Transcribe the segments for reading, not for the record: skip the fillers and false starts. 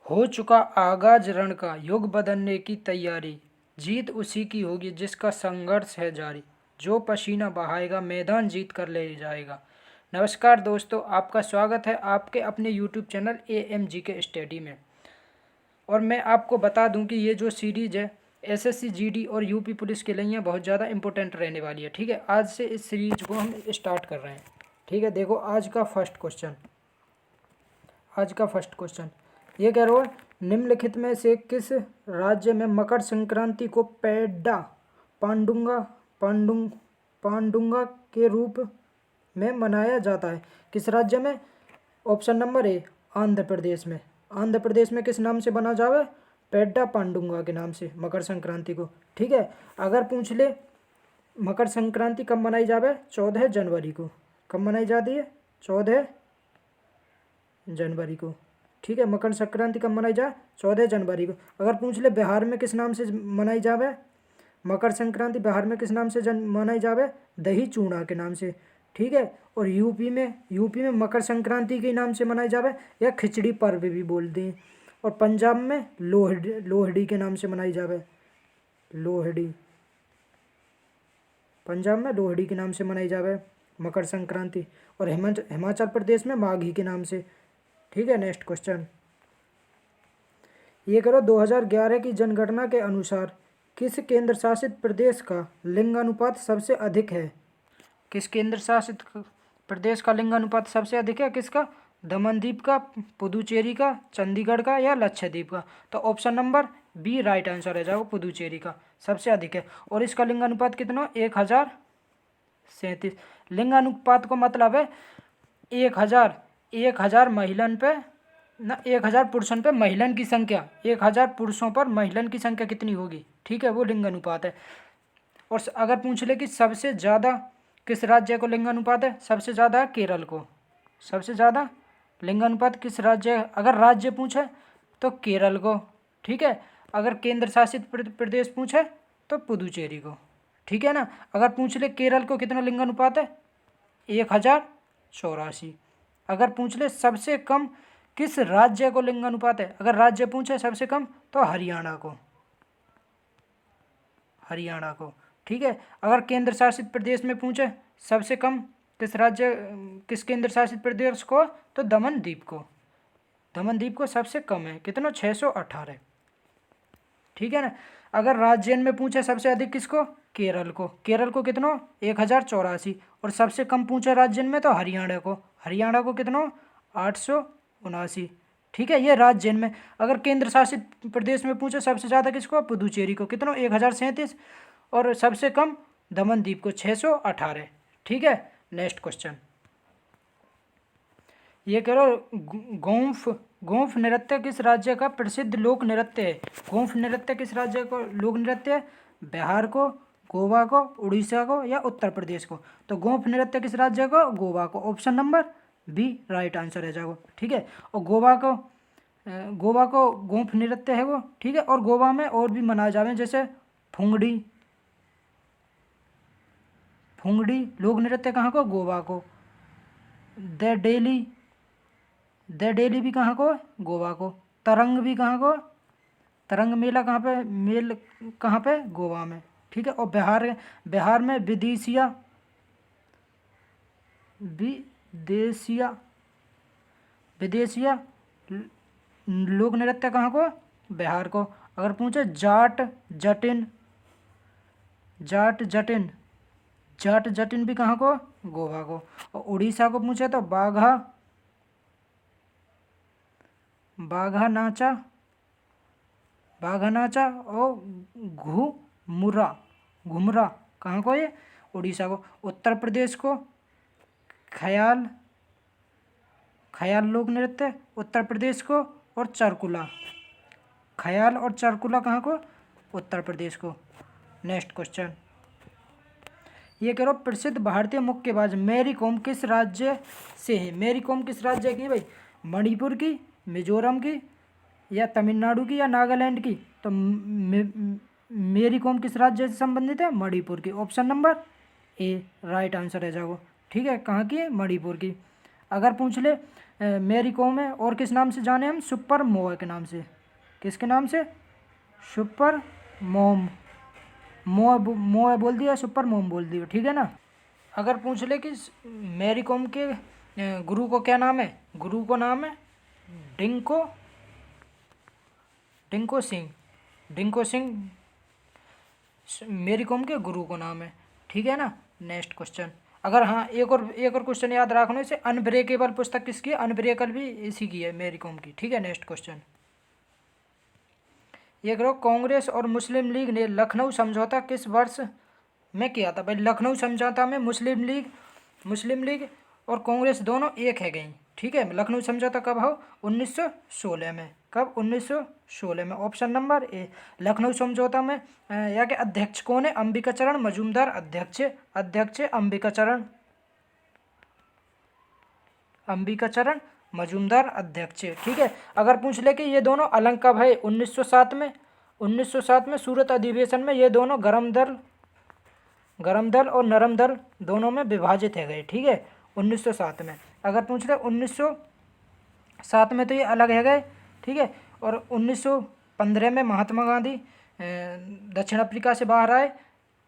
हो चुका आगाज रण का, युग बदलने की तैयारी, जीत उसी की होगी जिसका संघर्ष है जारी, जो पसीना बहाएगा मैदान जीत कर ले जाएगा। नमस्कार दोस्तों, आपका स्वागत है आपके अपने YouTube चैनल AMG के स्टडी में। और मैं आपको बता दूं कि ये जो सीरीज है SSC GD और यूपी पुलिस के लिए बहुत ज़्यादा इंपॉर्टेंट रहने वाली है। ठीक है, आज से इस सीरीज को हम स्टार्ट कर रहे हैं। ठीक है, देखो आज का फर्स्ट क्वेश्चन ये कह रहा है, निम्नलिखित में से किस राज्य में मकर संक्रांति को पेड्डा पांडुंगा पांडुंग पांडुंगा के रूप में मनाया जाता है? किस राज्य में? Option number A, Andhra Pradesh में। आंध्र प्रदेश में किस नाम से बना जावे? पेड्डा पांडुंगा के नाम से मकर संक्रांति को। ठीक है, अगर पूछ ले मकर संक्रांति कब मनाई जावे? 14 जनवरी को। कब मनाई जाती है? 14 जनवरी को। ठीक है, मकर संक्रांति कब मनाई जाए? 14 जनवरी को। अगर पूछ ले बिहार में किस नाम से मनाई जावे मकर संक्रांति? बिहार में किस नाम से मनाई जावे? दही चूड़ा के नाम से। ठीक है, और यूपी में मकर संक्रांति के नाम से मनाई जावे या खिचड़ी पर्व भी बोलते हैं। और पंजाब में लोहड़ी के नाम से मनाई जावे। लोहड़ी, पंजाब में लोहड़ी के नाम से मनाई जावे मकर संक्रांति। और हिमाचल प्रदेश में माघी के नाम से। ठीक है, नेक्स्ट क्वेश्चन ये करो, 2011 की जनगणना के अनुसार किस केंद्र शासित प्रदेश का लिंगानुपात सबसे अधिक है? किस केंद्र शासित प्रदेश का लिंगानुपात सबसे अधिक है? किसका? दमनदीप का, पुदुचेरी का, चंडीगढ़ का या लक्षद्वीप का? तो option number B right answer है जाओ, पुदुचेरी का सबसे अधिक है। और इसका लिंगानुपात कितना? 1037। लिंगानुपात को मतलब है 1000 महिलन पे ना 1000 पुरुषों पे महिलन की संख्या, 1000 पुरुषों पर महिलन की संख्या कितनी होगी? ठीक है, वो लिंगानुपात है। और अगर पूछ ले कि सबसे ज़्यादा किस राज्य को लिंगानुपात है? सबसे ज़्यादा केरल को। सबसे ज़्यादा लिंगानुपात किस राज्य? अगर राज्य पूछे तो केरल को। ठीक है, अगर केंद्र शासित प्रदेश पूछे तो पुदुचेरी को। ठीक है ना, अगर पूछ ले केरल को कितना लिंगानुपात है? 1084। अगर पूछ ले सबसे कम किस राज्य को लिंगानुपात है? अगर राज्य पूछे सबसे कम तो हरियाणा को। हरियाणा को। ठीक है, अगर केंद्र शासित प्रदेश में पूछे सबसे कम किस केंद्र शासित प्रदेश को? तो दमनदीप को। दमनदीप को सबसे कम है, कितना? 618। ठीक है ना, अगर राज्य में पूछे सबसे अधिक किसको? केरल को। केरल को कितना? 1084। और सबसे कम पूछे राज्य में तो हरियाणा को। हरियाणा को कितना? 879। ठीक है, ये राज्य में। अगर केंद्र शासित प्रदेश में पूछे सबसे ज़्यादा किसको? पुदुचेरी को। कितना? 1037। और सबसे कम दमनदीप को, 618। ठीक है, नेक्स्ट क्वेश्चन ये करो, गोंफ नृत्य किस राज्य का प्रसिद्ध लोक नृत्य है? गोंफ नृत्य किस राज्य को लोक नृत्य है? बिहार को, गोवा को, उड़ीसा को या उत्तर प्रदेश को? तो गोंफ नृत्य किस राज्य को? गोवा को। Option number B right answer है जाओ। ठीक है, और गोवा को गोंफ नृत्य है वो। ठीक है, और गोवा में और भी मनाए जावे जैसे फुंगड़ी लोक नृत्य कहाँ को? गोवा को। द डेली भी कहाँ को? गोवा को। तरंग भी कहाँ को? तरंग मेला कहाँ पे? गोवा में। ठीक है, और बिहार में विदेशिया लोक नृत्य कहाँ को? बिहार को। अगर पूछे जाट जटिन भी कहाँ को? गोवा को। और उड़ीसा को पूछे तो बाघा नाचा और घुमरा कहाँ को? ये उड़ीसा को। उत्तर प्रदेश को ख्याल लोक नृत्य उत्तर प्रदेश को। और चरकुला, ख्याल और चरकुला कहाँ को? उत्तर प्रदेश को। नेक्स्ट क्वेश्चन ये करो, प्रसिद्ध भारतीय मुक्केबाज मैरी कॉम किस राज्य से है? मैरी कॉम किस राज्य की है भाई? मणिपुर की, मिजोरम की या तमिलनाडु की या नागालैंड की? तो मैरी कॉम किस राज्य से संबंधित है? मणिपुर की। Option number A right answer है जाओ। ठीक है, कहाँ की है? मणिपुर की। अगर पूछ ले मेरी कॉम है, और किस नाम से जाने हम, सुपर मोम के नाम से, किसके नाम से, सुपर मोम, मोह बोल दिया, सुपर मोम बोल दिया, ठीक है ना। अगर पूछ ले कि मैरी कॉम के गुरु को क्या नाम है, गुरु को नाम है डिंको, डिंको सिंह, डिंको सिंह मेरी कॉम के गुरु को नाम है, ठीक है ना। नेक्स्ट क्वेश्चन, अगर हाँ एक और क्वेश्चन याद रखना इसे, अनब्रेकेबल पुस्तक किसकी है, अनब्रेकेबल भी इसी की है, मेरी कॉम की, ठीक है। नेक्स्ट क्वेश्चन ये करो, कांग्रेस और मुस्लिम लीग ने लखनऊ समझौता किस वर्ष में किया था। भाई लखनऊ समझौता में मुस्लिम लीग और कांग्रेस दोनों एक है गई, ठीक है। लखनऊ समझौता कब हो, 1916 में, कब, 1916 में। Option number A. लखनऊ समझौता में या के अध्यक्ष कौन है, अंबिकाचरण मजूमदार अध्यक्ष अंबिकाचरण मजूमदार अध्यक्ष, ठीक है। अगर पूछ ले कि ये दोनों अलग कब है, 1907 में सूरत अधिवेशन में ये दोनों गरम दल और नरम दल दोनों में विभाजित है गए, ठीक है, 1907 में। अगर पूछ ले 1907 में तो ये अलग है गए, ठीक है। और 1915 में महात्मा गांधी दक्षिण अफ्रीका से बाहर आए,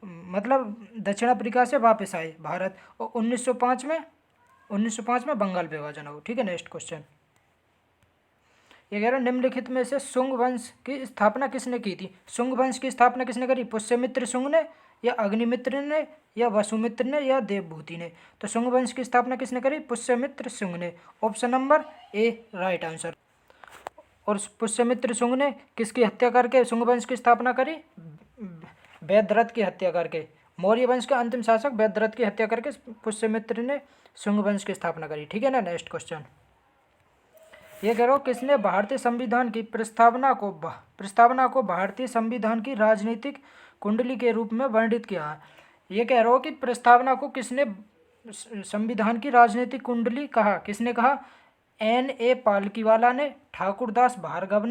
मतलब दक्षिण अफ्रीका से वापस आए भारत, और 1905 में बंगाल विभाजन हो, ठीक है। नेक्स्ट क्वेश्चन ये कह रहा है, निम्नलिखित में से शुंग वंश की स्थापना किसने की थी। शुंग वंश की स्थापना किसने करी, पुष्यमित्र शुंग ने, या अग्निमित्र ने, या वसुमित्र ने, या देवभूति ने। तो शुंग वंश की स्थापना किसने करी, पुष्यमित्र शुंग ने। Option number A right answer. और पुष्यमित्र शुंग ने किसकी हत्या करके शुंग वंश की स्थापना करी, वैदरथ की हत्या करके। मौर्य वंश का अंतिम शासक वैदरथ की हत्या करके पुष्यमित्र ने शुंग वंश की स्थापना करी, ठीक है ना। नेक्स्ट क्वेश्चन ये कह रहा हूँ, किसने भारतीय संविधान की प्रस्तावना को भारतीय संविधान की राजनीतिक कुंडली के रूप में वर्णित किया है। ये कह रहा हूँ कि प्रस्तावना को किसने संविधान की राजनीतिक कुंडली कहा, किसने कहा, N.A. पालकीवाला ने, ठाकुरदास भार्गव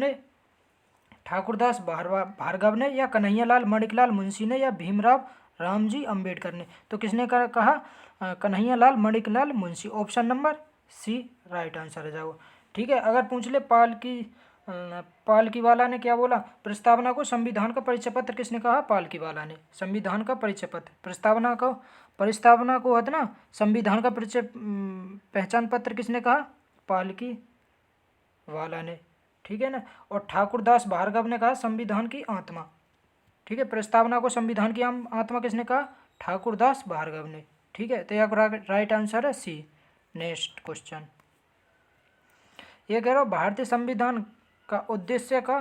ने, या कन्हैयालाल मणिकलाल मुंशी ने, या भीमराव रामजी अंबेडकर ने। तो किसने कहा, Kanhaiyalal Maniklal Munshi. Option number C right answer है जाओ, ठीक है। अगर पूछ ले पालकीवाला ने क्या बोला, प्रस्तावना को संविधान का परिचय पत्र किसने कहा, पालकीवाला ने। संविधान का परिचय पत्र, प्रस्तावना को होता ना संविधान का परिचय पहचान पत्र किसने कहा, पालकीवाला ने, ठीक है ना। और ठाकुरदास भार्गव ने कहा संविधान की आत्मा, ठीक है। प्रस्तावना को संविधान की आत्मा किसने कहा, ठाकुरदास भार्गव ने, ठीक है। तो यहाँ राइट आंसर है सी। नेक्स्ट क्वेश्चन ये कह रहा हूँ, भारतीय संविधान का उद्देशिका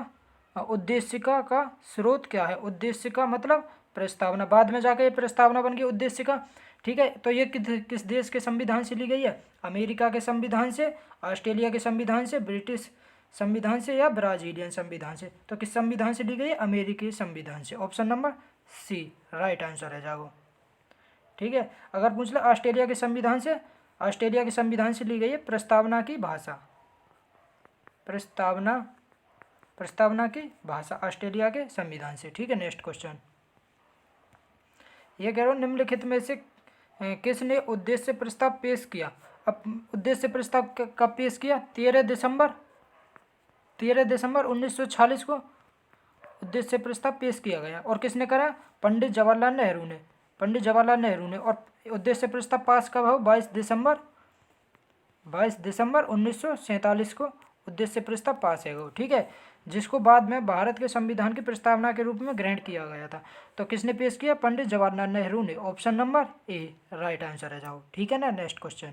का स्रोत क्या है। उद्देशिका मतलब प्रस्तावना, बाद में जाकर ये प्रस्तावना बन गई उद्देशिका, ठीक है। तो ये किस देश के संविधान से ली गई है, अमेरिका के संविधान से, ऑस्ट्रेलिया के संविधान से, ब्रिटिश संविधान से, या ब्राजीलियन संविधान से। तो किस संविधान से ली गई है, अमेरिकी संविधान से। Option number C right answer है जाओ, ठीक है। अगर पूछ ले ऑस्ट्रेलिया के संविधान से ली गई है प्रस्तावना की भाषा, प्रस्तावना की भाषा ऑस्ट्रेलिया के संविधान से, ठीक है। नेक्स्ट क्वेश्चन ये कह रहा हूँ, निम्नलिखित में से किसने उद्देश्य प्रस्ताव पेश किया। अब उद्देश्य प्रस्ताव कब पेश किया, 13 दिसंबर 1946 को उद्देश्य प्रस्ताव पेश किया गया। और किसने करा, पंडित जवाहरलाल नेहरू ने। और उद्देश्य प्रस्ताव पास कब हो, 22 दिसंबर 1947 को उद्देश्य प्रस्ताव पास है वो, ठीक है, जिसको बाद में भारत के संविधान की प्रस्तावना के रूप में ग्रहण किया गया था। तो किसने पेश किया, पंडित जवाहरलाल नेहरू ने। Option number A right answer है जाओ, ठीक है ना। नेक्स्ट क्वेश्चन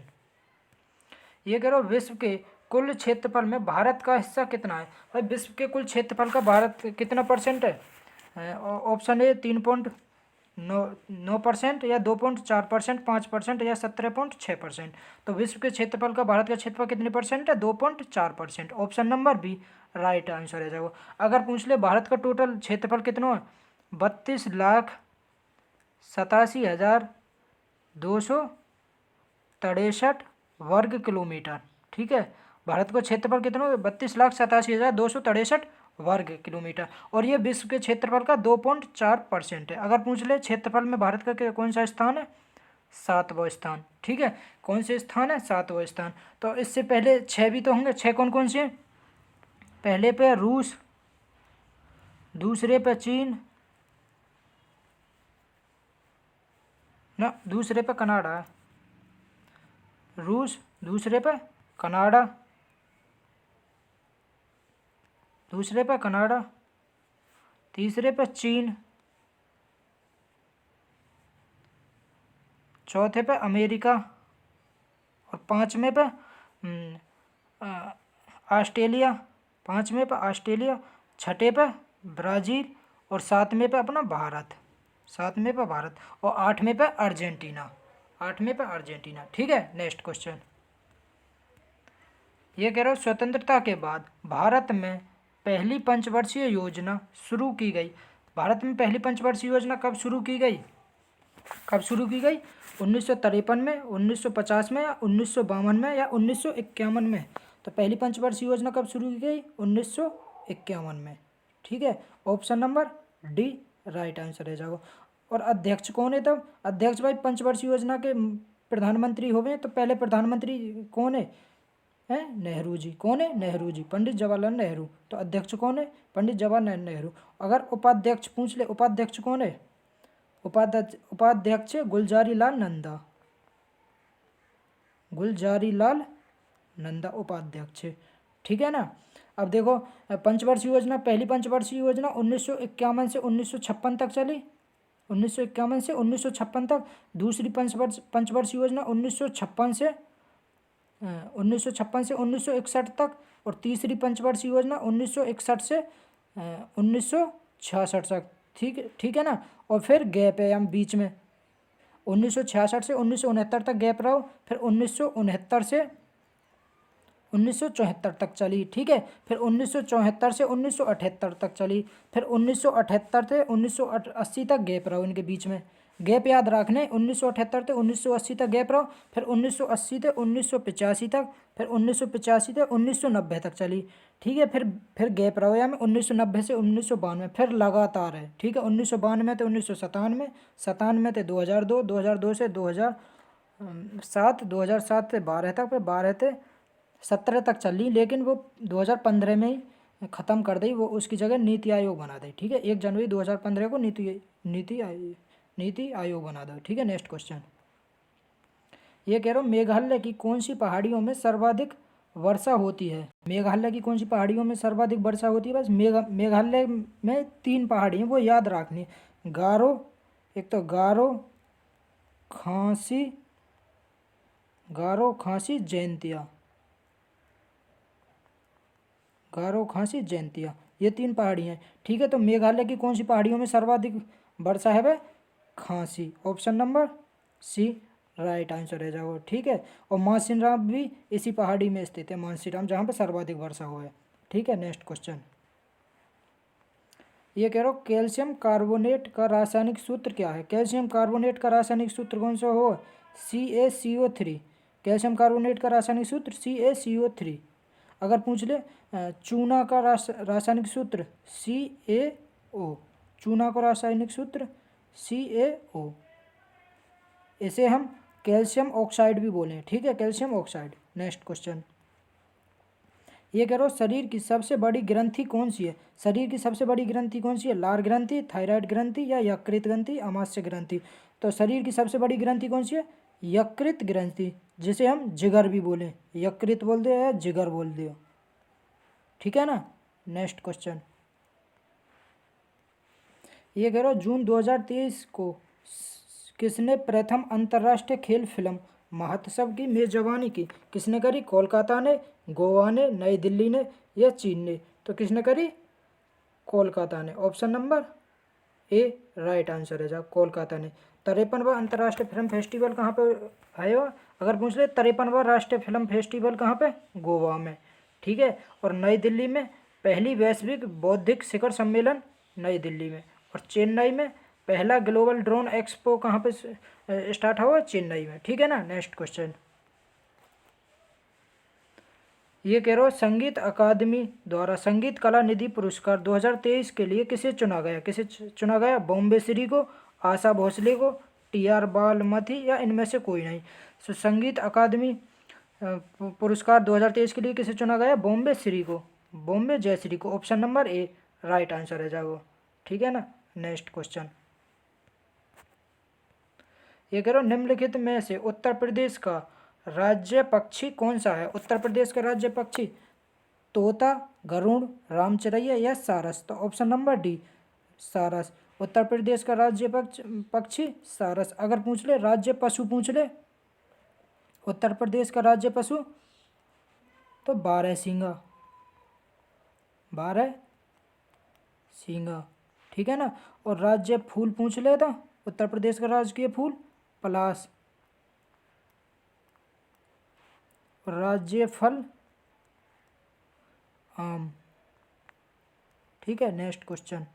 ये करो, विश्व के कुल क्षेत्रफल में भारत का हिस्सा कितना है। भाई विश्व के कुल क्षेत्रफल का भारत कितना परसेंट है, ऑप्शन ए 3.9%, या 2.4%, 5%, या 17.6%। तो विश्व के क्षेत्रफल का भारत का क्षेत्रफल कितने परसेंट है, 2.4%। Option number B right answer है जाओ। अगर पूछ ले भारत का टोटल क्षेत्रफल कितना है, 32,87,263 वर्ग किलोमीटर, ठीक है। भारत का क्षेत्रफल कितना है, 32,87,263 वर्ग किलोमीटर। और ये विश्व के क्षेत्रफल का 2.4% है। अगर पूछ ले क्षेत्रफल में भारत का कौन सा स्थान है, 7वां स्थान। ठीक है, कौन से स्थान है? 7वां स्थान। तो इससे पहले 6 भी तो होंगे। 6 कौन कौन से हैं? पहले पे रूस, दूसरे पे चीन, ना दूसरे पे कनाडा है, रूस, दूसरे पे कनाडा, दूसरे पे कनाडा, तीसरे पे चीन, चौथे पे अमेरिका और पाँचवें पे ऑस्ट्रेलिया, पाँचवें पे ऑस्ट्रेलिया, छठे पे ब्राज़ील और सातवें पे अपना भारत, सातवें पे भारत और आठवें पे अर्जेंटीना, आठवें पे अर्जेंटीना। ठीक है, नेक्स्ट क्वेश्चन ये कह रहा हूँ स्वतंत्रता के बाद भारत में पहली पंचवर्षीय योजना शुरू की गई। भारत में पहली पंचवर्षीय योजना कब शुरू की गई? कब शुरू की गई? 1953 में, 1950 में या 1952 में या 1951 में? तो पहली पंचवर्षीय योजना कब शुरू की गई? 1951 में। ठीक है, option number D right answer है जाओ। और अध्यक्ष कौन है तब? अध्यक्ष भाई पंचवर्षीय योजना के प्रधानमंत्री हो गए, तो पहले प्रधानमंत्री कौन है? नेहरू जी। कौन है? नेहरू जी, पंडित जवाहरलाल नेहरू। तो अध्यक्ष कौन है? पंडित जवाहरलाल नेहरू। अगर उपाध्यक्ष पूछ ले, उपाध्यक्ष कौन है? उपाध्यक्ष गुलजारी लाल नंदा, गुलजारी लाल नंदा उपाध्यक्ष। ठीक है ना। अब देखो पंचवर्षीय योजना, पहली पंचवर्षीय योजना 1951 से 1956 तक चली, 1951 से 1956 तक। दूसरी पंचवर्षीय योजना 1956 से 1961 तक। और तीसरी पंचवर्षीय योजना 1961 से 1966 तक। ठीक है ना। और फिर गैप है हम बीच में, 1966 से 1969 तक गैप रहो, फिर 1969 से 1974 तक चली। ठीक है, फिर 1974 से 1978 तक चली, फिर 1978 से 1980 तक गैप रहो इनके बीच में। गैप याद रखने, 1978 से 1980 तक गैप रहो, फिर 1980 से 1985 तक, फिर 1985 से 1990 तक चली। ठीक है, फिर गैप रहो या में 1990 से 1992, फिर लगातार है। ठीक है, 1992 से 1997, 97 से 2002, 2002 से 2007, 2007 से 12 तक, फिर 12 से 17 तक चली, लेकिन वो 2015 में ही ख़त्म कर दी। वो उसकी जगह नीति आयोग बना दी। ठीक है, 1 जनवरी 2015 को नीति आयोग बना दो। ठीक है, नेक्स्ट क्वेश्चन ये कह रहा हूँ मेघालय की कौन सी पहाड़ियों में सर्वाधिक वर्षा होती है? मेघालय की कौन सी पहाड़ियों में सर्वाधिक वर्षा होती है? बस मेघालय में 3 पहाड़ी हैं, वो याद रखनी। गारो, एक तो गारो खांसी जैंतिया, गारो खांसी जैंतिया, ये 3 पहाड़ी हैं। ठीक है, तो मेघालय की कौन सी पहाड़ियों में सर्वाधिक वर्षा है? वह खांसी, option number C right answer है जाओ। ठीक है, और मानसीराम भी इसी पहाड़ी में स्थित है, मानसीराम, जहाँ पे सर्वाधिक वर्षा हुआ है। ठीक है, नेक्स्ट क्वेश्चन ये कह रहा हूँ कैल्शियम कार्बोनेट का रासायनिक सूत्र क्या है? कैल्शियम कार्बोनेट का रासायनिक सूत्र कौन सा हो? CaCO3। कैल्शियम कार्बोनेट का रासायनिक सूत्र CaCO3। अगर पूछ ले चूना का रासायनिक सूत्र CaO, चूना का रासायनिक सूत्र CaO। इसे हम कैल्शियम ऑक्साइड भी बोलें। ठीक है, कैल्शियम ऑक्साइड। नेक्स्ट क्वेश्चन ये कह रहा हूँ शरीर की सबसे बड़ी ग्रंथि कौन सी है? शरीर की सबसे बड़ी ग्रंथि कौन सी है? लार ग्रंथि, थायराइड ग्रंथि या यकृत ग्रंथि, अमाशय ग्रंथि? तो शरीर की सबसे बड़ी ग्रंथि कौन सी है? यकृत ग्रंथि, जिसे हम जिगर भी बोलें। यकृत बोल दो या जिगर बोल दो। ठीक है ना। नेक्स्ट क्वेश्चन ये कह रहा हूँ जून 2023 को किसने प्रथम अंतर्राष्ट्रीय खेल फिल्म महोत्सव की मेजबानी की? किसने करी? कोलकाता ने, गोवा ने, नई दिल्ली ने या चीन ने? तो किसने करी? कोलकाता ने, option number A right answer है जा, कोलकाता ने। 53वां अंतर्राष्ट्रीय फिल्म फेस्टिवल कहाँ पे है? अगर पूछ ले 53वां राष्ट्रीय फिल्म फेस्टिवल कहाँ पे? गोवा में। ठीक है, और नई दिल्ली में पहली वैश्विक बौद्धिक शिखर सम्मेलन नई दिल्ली में, और चेन्नई में पहला ग्लोबल ड्रोन एक्सपो कहाँ पे स्टार्ट हुआ? चेन्नई में। ठीक है ना। नेक्स्ट क्वेश्चन ये कह रहा हूँ संगीत अकादमी द्वारा संगीत कला निधि पुरस्कार 2023 के लिए किसे चुना गया? किसे चुना गया? बॉम्बे श्री को, आशा भोसले को, TR बालमती या इनमें से कोई नहीं। सो संगीत अकादमी पुरस्कार 2023 के लिए किसे चुना गया? बॉम्बे श्री को, बॉम्बे जयश्री को। Option number A right answer है जाओ, ठीक है ना। नेक्स्ट क्वेश्चन ये करो, निम्नलिखित में से उत्तर प्रदेश का राज्य पक्षी कौन सा है? उत्तर प्रदेश का राज्य पक्षी तोता, गरुड़, रामचरैया या सारस। तो ऑप्शन नंबर डी सारस। उत्तर प्रदेश का राज्य पक्षी सारस। अगर पूछ ले राज्य पशु पूछ ले उत्तर प्रदेश का राज्य पशु तो बारहसिंगा, बारहसिंगा, ठीक है ना। और राज्य फूल पूछ ले तो उत्तर प्रदेश का राजकीय फूल पलाश, और राज्य फल आम, ठीक है। नेक्स्ट क्वेश्चन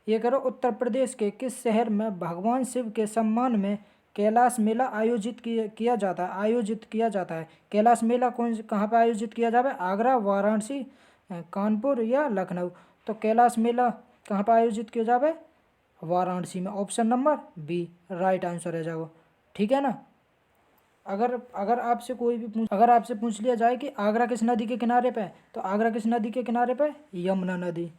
ये करो, उत्तर प्रदेश के किस शहर में भगवान शिव के सम्मान में कैलाश मेला आयोजित किया जाता है? कैलाश मेला कहाँ पर आयोजित किया जाता है? आगरा, वाराणसी, कानपुर या लखनऊ। तो कैलाश मेला कहाँ पर आयोजित किया जाता है? वाराणसी में। Option number B right answer है जाओ, ठीक है ना। अगर आपसे पूछ लिया जाए कि आगरा किस नदी के किनारे पे है, तो आगरा किस नदी के किनारे पे? यमुना नदी,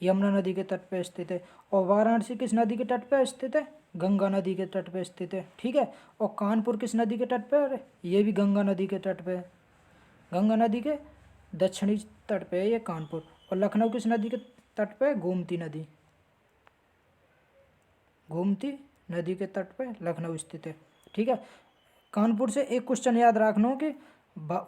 यमुना नदी के तट पे स्थित है। और वाराणसी किस नदी के तट पे स्थित है? गंगा नदी के तट पे स्थित है, ठीक है। और कानपुर किस नदी के तट पे है? ये भी गंगा नदी के तट पे है, गंगा नदी के दक्षिणी तट पे है ये कानपुर। और लखनऊ किस नदी के तट पे? गोमती नदी, गोमती नदी के तट पे लखनऊ स्थित है, ठीक है। कानपुर से एक क्वेश्चन याद रखना कि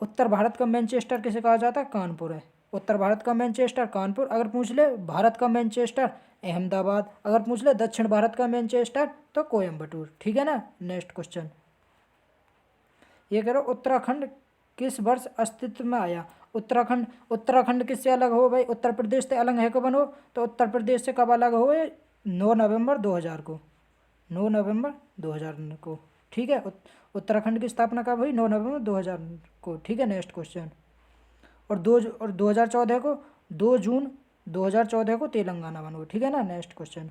उत्तर भारत का मैनचेस्टर किसे कहा जाता है? कानपुर है। उत्तर भारत का मैनचेस्टर कानपुर। अगर पूछ ले भारत का मैनचेस्टर अहमदाबाद। अगर पूछ ले दक्षिण भारत का मैनचेस्टर तो कोयम्बटूर, ठीक है ना। नेक्स्ट क्वेश्चन ये करो, उत्तराखंड किस वर्ष अस्तित्व में आया? उत्तराखंड किससे अलग हो भाई? उत्तर प्रदेश से अलग है कब बनो? तो उत्तर प्रदेश से कब अलग हो? 9 नवंबर 2000 को, 9 नवंबर 2000 को, ठीक है। उत्तराखंड की स्थापना कब हुई? 9 नवंबर 2000 को, ठीक है। नेक्स्ट क्वेश्चन और 2014 को 2 जून 2014 को तेलंगाना बनो, ठीक है ना। नेक्स्ट क्वेश्चन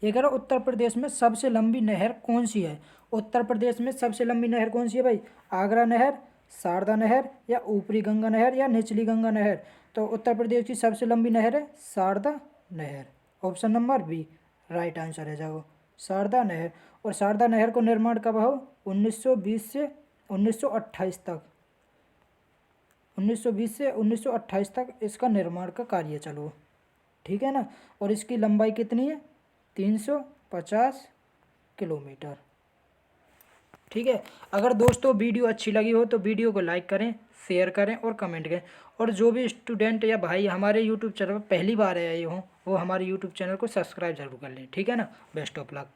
ये करो, उत्तर प्रदेश में सबसे लंबी नहर कौन सी है? उत्तर प्रदेश में सबसे लंबी नहर कौन सी है भाई? आगरा नहर, शारदा नहर या ऊपरी गंगा नहर या निचली गंगा नहर। तो उत्तर प्रदेश की सबसे लंबी नहर है शारदा नहर। Option number B right answer है जाओ, शारदा नहर। और शारदा नहर को निर्माण कब हो? 1920 से 1928 तक, 1920 से 1928 तक इसका निर्माण का कार्य चलो, ठीक है ना। और इसकी लंबाई कितनी है? 350 किलोमीटर, ठीक है। अगर दोस्तों वीडियो अच्छी लगी हो तो वीडियो को लाइक करें, शेयर करें और कमेंट करें। और जो भी स्टूडेंट या भाई हमारे यूट्यूब चैनल पर पहली बार आए हों वो हमारे यूट्यूब चैनल को सब्सक्राइब जरूर कर लें, ठीक है ना। Best of luck.